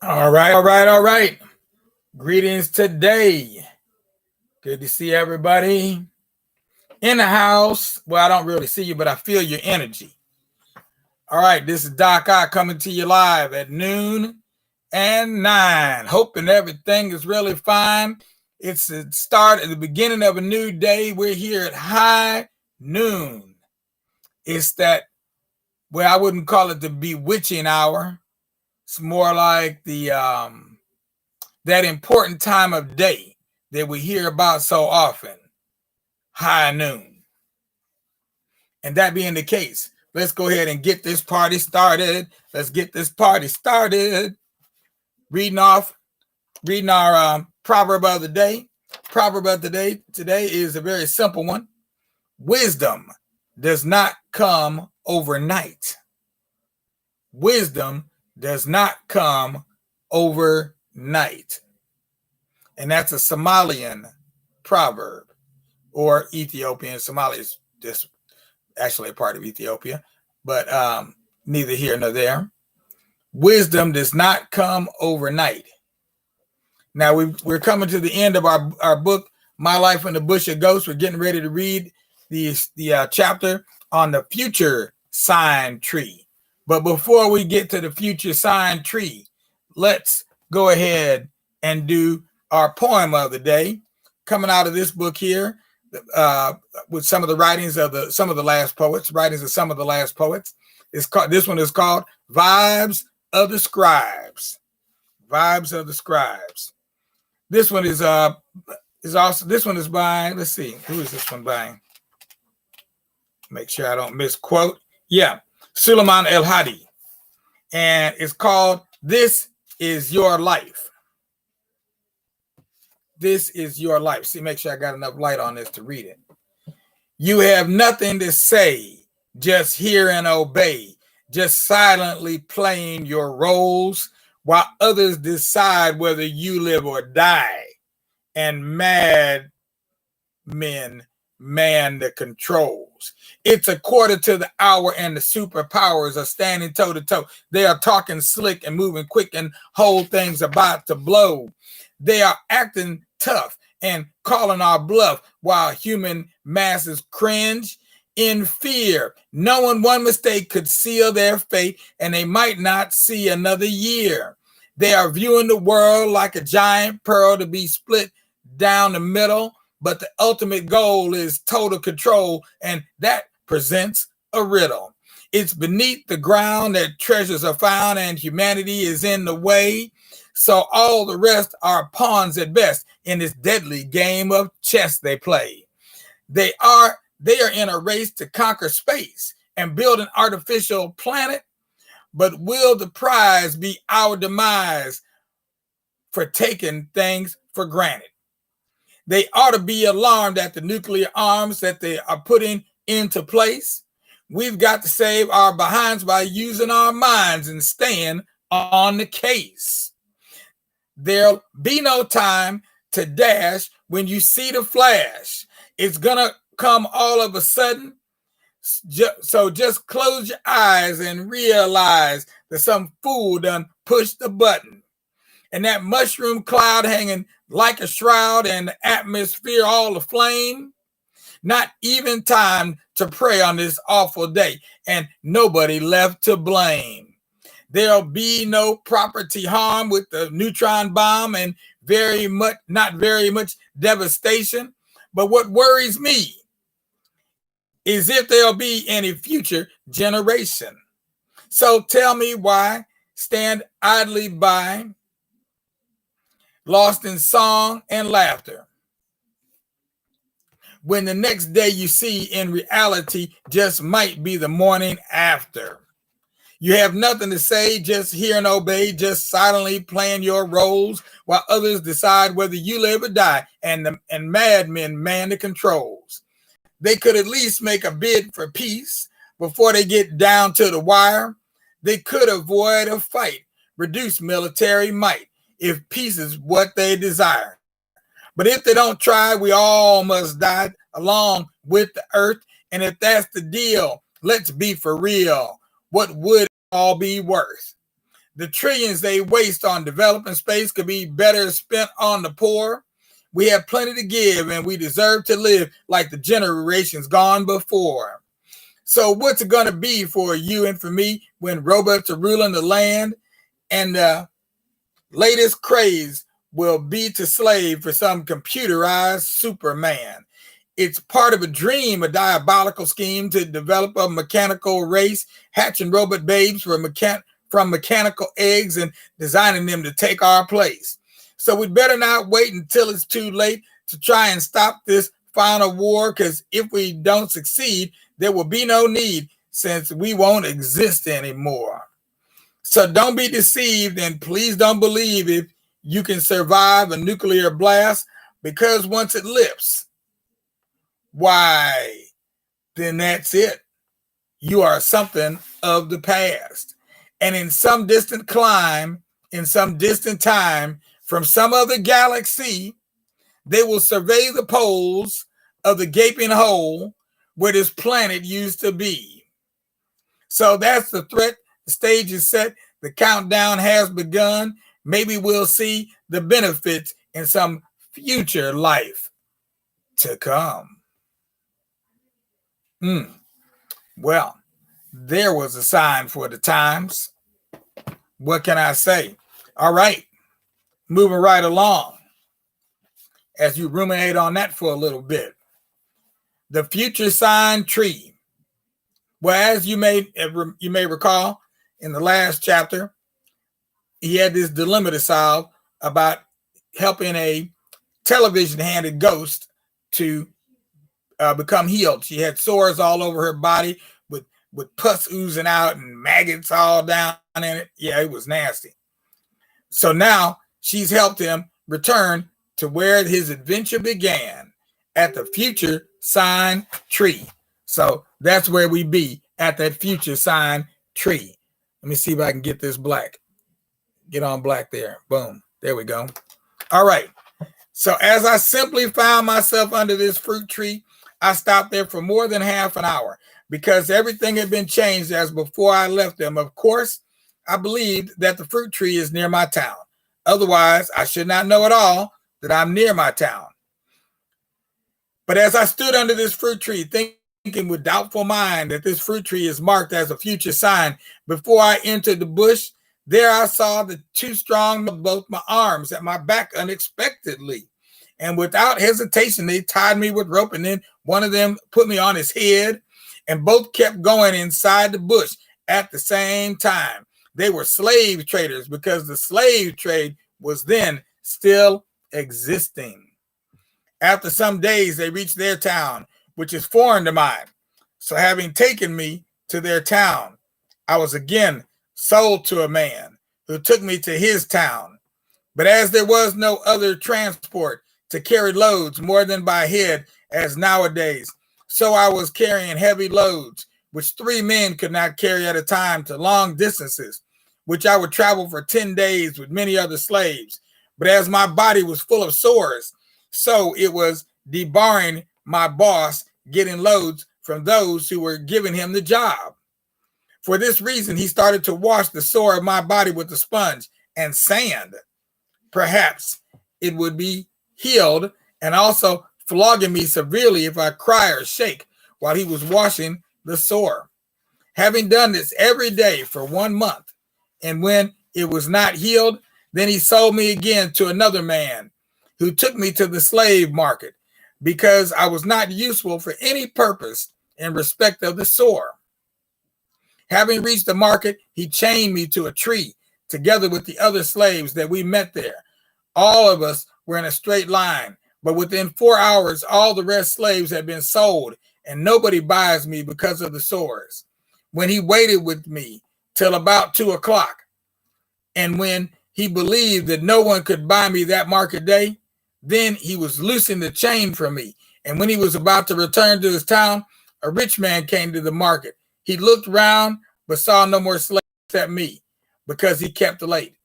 All right. Greetings today. Good to see everybody in the house. Well, I don't really see you, but I feel your energy. All right, this is Doc I coming to you live at noon and 9. Hoping everything is really fine. It's the start at the beginning of a new day. We're here at high noon. It's that, well, I wouldn't call it the bewitching hour. It's more like the that important time of day that we hear about so often, high noon. And that being the case, let's go ahead and get this party started. Reading our proverb of the day. Proverb of the day today is a very simple one. Wisdom does not come overnight. Wisdom does not come overnight. And that's a Somalian proverb, or Ethiopian. Somalia is just actually a part of Ethiopia, but neither here nor there. Wisdom does not come overnight. Now we're coming to the end of our book, My Life in the Bush of Ghosts. We're getting ready to read the chapter on the future sign tree. But before we get to the future sign tree, let's go ahead and do our poem of the day, coming out of this book here, with some of the writings of some of the last poets. This one is called Vibes of the Scribes. Vibes of the Scribes. This one is by, let's see, who is this one by? Make sure I don't misquote. Yeah, Suleiman El Hadi. And it's called This Is Your Life. This is your life. See, make sure I got enough light on this to read it. You have nothing to say, just hear and obey, just silently playing your roles while others decide whether you live or die. And mad men man the controls. It's a quarter to the hour and the superpowers are standing toe to toe. They are talking slick and moving quick and whole things about to blow. They are acting tough and calling our bluff while human masses cringe in fear, knowing one mistake could seal their fate and they might not see another year. They are viewing the world like a giant pearl to be split down the middle, but the ultimate goal is total control, and that presents a riddle. It's beneath the ground that treasures are found and humanity is in the way. So all the rest are pawns at best in this deadly game of chess they play. They are in a race to conquer space and build an artificial planet, but will the prize be our demise for taking things for granted? They ought to be alarmed at the nuclear arms that they are putting into place. We've got to save our behinds by using our minds and staying on the case. There'll be no time to dash when you see the flash. It's going to come all of a sudden. So just close your eyes and realize that some fool done pushed the button. And that mushroom cloud hanging like a shroud and the atmosphere all aflame. Not even time to pray on this awful day, and nobody left to blame. There'll be no property harm with the neutron bomb and not very much devastation. But what worries me is if there'll be any future generation. So tell me why stand idly by, lost in song and laughter, when the next day you see in reality just might be the morning after. You have nothing to say, just hear and obey, just silently playing your roles while others decide whether you live or die, and madmen man the controls. They could at least make a bid for peace before they get down to the wire. They could avoid a fight, reduce military might, if peace is what they desire. But if they don't try, we all must die along with the earth. And if that's the deal, let's be for real. What would it all be worth? The trillions they waste on developing space could be better spent on the poor. We have plenty to give, and we deserve to live like the generations gone before. So what's it going to be for you and for me when robots are ruling the land? And the latest craze will be to slave for some computerized Superman. It's part of a dream, a diabolical scheme to develop a mechanical race, hatching robot babes from mechanical eggs and designing them to take our place. So we'd better not wait until it's too late to try and stop this final war, because if we don't succeed, there will be no need, since we won't exist anymore. So don't be deceived, and please don't believe if you can survive a nuclear blast, because once it lifts, why, then that's it. You are something of the past. And in some distant clime, in some distant time, from some other galaxy, they will survey the poles of the gaping hole where this planet used to be. So that's the threat. The stage is set. The countdown has begun. Maybe we'll see the benefits in some future life to come. Well, there was a sign for the times. What can I say? All right, moving right along as you ruminate on that for a little bit. The future sign tree. Well, as you may recall, in the last chapter, he had this dilemma to solve about helping a television-handed ghost to become healed. She had sores all over her body with pus oozing out and maggots all down in it. Yeah, it was nasty. So now she's helped him return to where his adventure began, at the future sign tree. So that's where we be, at that future sign tree. Let me see if I can get this black. Get on black there. Boom. There we go. All right. So as I simply found myself under this fruit tree, I stopped there for more than half an hour, because everything had been changed as before I left them. Of course, I believed that the fruit tree is near my town. Otherwise, I should not know at all that I'm near my town. But as I stood under this fruit tree, thinking with doubtful mind that this fruit tree is marked as a future sign, before I entered the bush, there I saw the two strong of both my arms at my back unexpectedly. And without hesitation, they tied me with rope, and then one of them put me on his head, and both kept going inside the bush at the same time. They were slave traders, because the slave trade was then still existing. After some days, they reached their town, which is foreign to mine. So having taken me to their town, I was again sold to a man who took me to his town. But as there was no other transport to carry loads more than by head as nowadays, so I was carrying heavy loads, which 3 men could not carry at a time, to long distances, which I would travel for 10 days with many other slaves. But as my body was full of sores, so it was debarring my boss getting loads from those who were giving him the job. For this reason, he started to wash the sore of my body with a sponge and sand. Perhaps it would be healed, and also flogging me severely if I cry or shake while he was washing the sore. Having done this every day for 1 month, and when it was not healed, then he sold me again to another man who took me to the slave market, because I was not useful for any purpose in respect of the sore. Having reached the market, he chained me to a tree together with the other slaves that we met there. All of us were in a straight line, but within 4 hours, all the rest slaves had been sold, and nobody buys me because of the sores. When he waited with me till about 2 o'clock, and when he believed that no one could buy me that market day, then he was loosing the chain from me. And when he was about to return to his town, a rich man came to the market. He looked round, but saw no more slaves except me, because he kept late.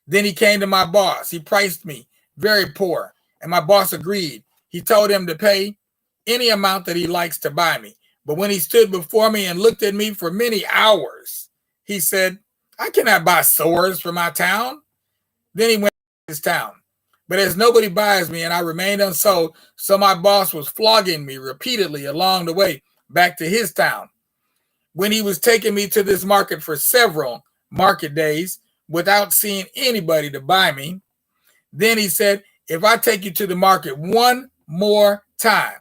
Then he came to my boss. He priced me very poor, and my boss agreed. He told him to pay any amount that he likes to buy me. But when he stood before me and looked at me for many hours, he said, I cannot buy swords for my town. Then he went to his town. But as nobody buys me and I remained unsold, so my boss was flogging me repeatedly along the way back to his town. When he was taking me to this market for several market days without seeing anybody to buy me, then he said, if I take you to the market one more time,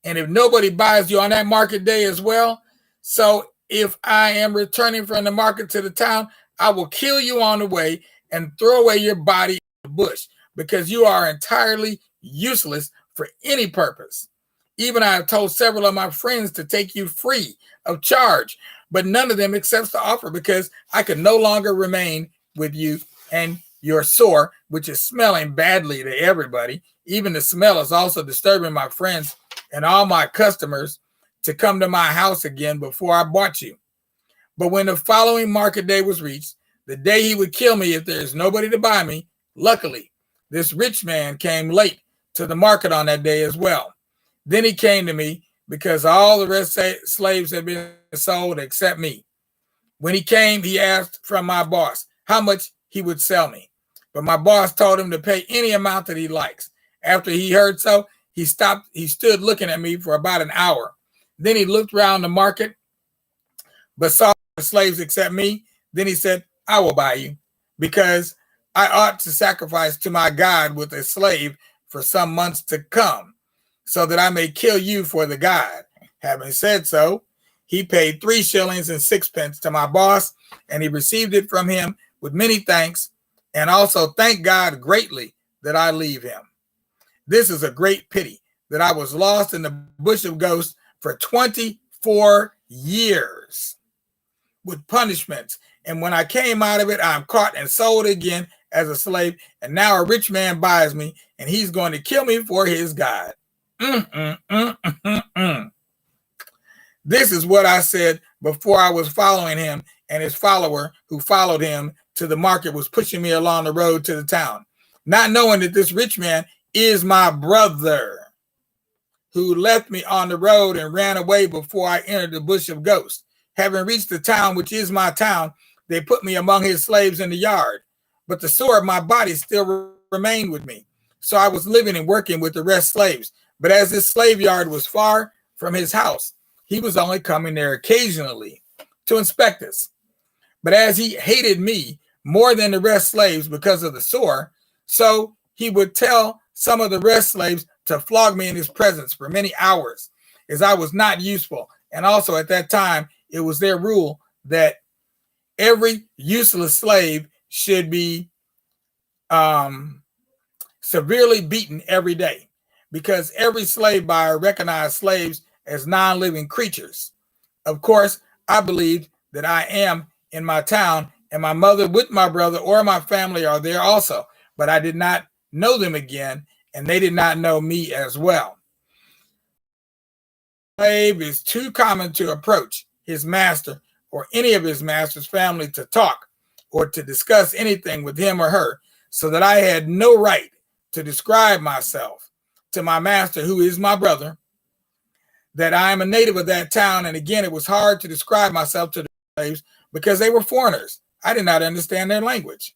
and if nobody buys you on that market day as well, so if I am returning from the market to the town, I will kill you on the way and throw away your body in the bush, because you are entirely useless for any purpose. Even I have told several of my friends to take you free of charge, but none of them accepts the offer, because I can no longer remain with you, and your sore, which is smelling badly to everybody. Even the smell is also disturbing my friends and all my customers to come to my house again before I bought you. But when the following market day was reached, the day he would kill me if there is nobody to buy me, luckily, this rich man came late to the market on that day as well. Then he came to me, because all the rest slaves had been sold except me. When he came, he asked from my boss how much he would sell me. But my boss told him to pay any amount that he likes. After he heard so, he stopped. He stood looking at me for about an hour. Then he looked around the market, but saw the slaves except me. Then he said, I will buy you, because I ought to sacrifice to my God with a slave for some months to come, so that I may kill you for the God. Having said so, he paid 3 shillings and 6 to my boss, and he received it from him with many thanks, and also thanked God greatly that I leave him. This is a great pity, that I was lost in the bush of ghosts for 24 years with punishments. And when I came out of it, I'm caught and sold again as a slave. And now a rich man buys me, and he's going to kill me for his God. This is what I said before I was following him, and his follower who followed him to the market was pushing me along the road to the town, not knowing that this rich man is my brother, who left me on the road and ran away before I entered the bush of ghosts. Having reached the town, which is my town, they put me among his slaves in the yard, but the sore of my body still remained with me. So I was living and working with the rest slaves. But as this slave yard was far from his house, he was only coming there occasionally to inspect us. But as he hated me more than the rest slaves because of the sore, so he would tell some of the rest slaves to flog me in his presence for many hours, as I was not useful. And also at that time, it was their rule that every useless slave should be severely beaten every day, because every slave buyer recognized slaves as non-living creatures. Of course, I believed that I am in my town, and my mother with my brother or my family are there also, but I did not know them again, and they did not know me as well. Slave is too common to approach his master or any of his master's family to talk or to discuss anything with him or her, so that I had no right to describe myself to my master, who is my brother, that I am a native of that town. And again, it was hard to describe myself to the slaves because they were foreigners. I did not understand their language.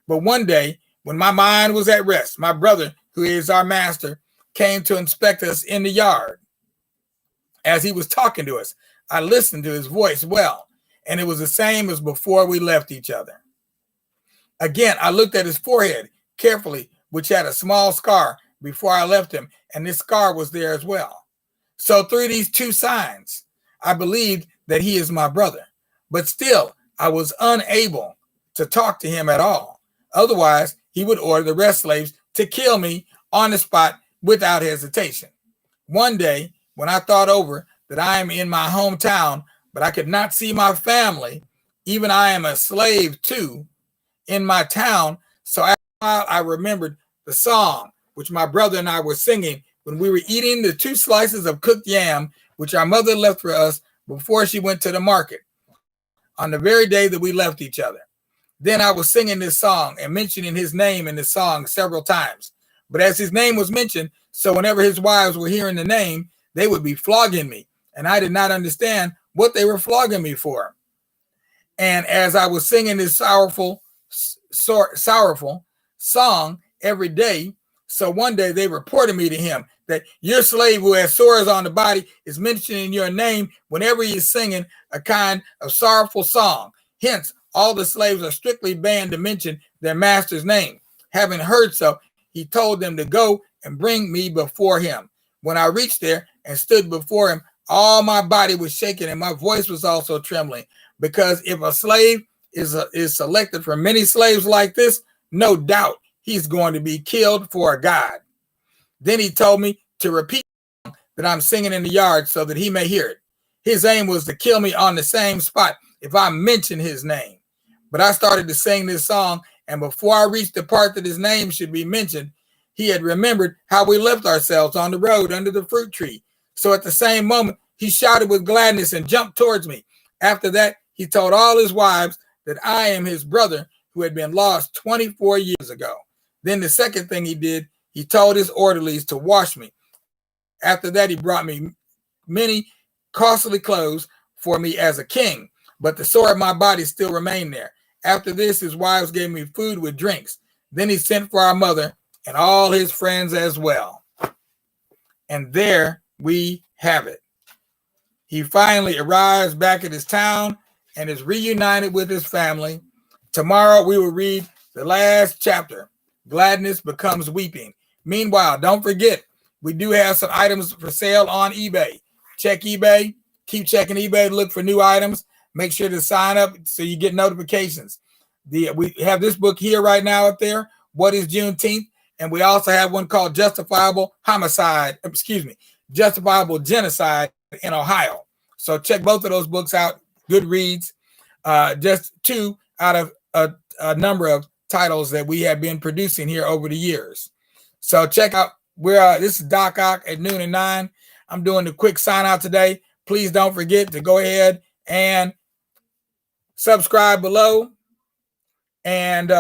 But one day, when my mind was at rest, my brother, who is our master, came to inspect us in the yard. As he was talking to us, I listened to his voice well, and it was the same as before we left each other. Again, I looked at his forehead carefully, which had a small scar before I left him, and this scar was there as well. So through these two signs, I believed that he is my brother, but still I was unable to talk to him at all. Otherwise, he would order the rest slaves to kill me on the spot without hesitation. One day, when I thought over that I am in my hometown, but I could not see my family, even I am a slave too in my town. So after a while, I remembered the song which my brother and I were singing when we were eating the 2 slices of cooked yam, which our mother left for us before she went to the market on the very day that we left each other. Then I was singing this song and mentioning his name in the song several times. But as his name was mentioned, so whenever his wives were hearing the name, they would be flogging me. And I did not understand what they were flogging me for. And as I was singing this sorrowful song every day, so one day they reported me to him that your slave who has sores on the body is mentioning your name whenever he's singing a kind of sorrowful song. Hence, all the slaves are strictly banned to mention their master's name. Having heard so, he told them to go and bring me before him. When I reached there and stood before him, all my body was shaking and my voice was also trembling, because if a slave is selected from many slaves like this, no doubt he's going to be killed for a god. Then he told me to repeat that I'm singing in the yard so that he may hear it. His aim was to kill me on the same spot if I mention his name. But I started to sing this song, and before I reached the part that his name should be mentioned, he had remembered how we left ourselves on the road under the fruit tree. So at the same moment, he shouted with gladness and jumped towards me. After that, he told all his wives that I am his brother who had been lost 24 years ago. Then the second thing he did, he told his orderlies to wash me. After that, he brought me many costly clothes for me as a king, but the sore of my body still remained there. After this, his wives gave me food with drinks. Then he sent for our mother and all his friends as well. And there we have it. He finally arrives back at his town and is reunited with his family. Tomorrow we will read the last chapter, Gladness Becomes Weeping. Meanwhile, don't forget, we do have some items for sale on eBay. Check eBay. Keep checking eBay to look for new items. Make sure to sign up so you get notifications. We have this book here right now up there, What is Juneteenth? And we also have one called Justifiable Genocide in Ohio. So check both of those books out. Good reads. Just two out of a number of titles that we have been producing here over the years. So check out. This is Doc Ock at noon and 9. I'm doing the quick sign out today. Please don't forget to go ahead and subscribe below. And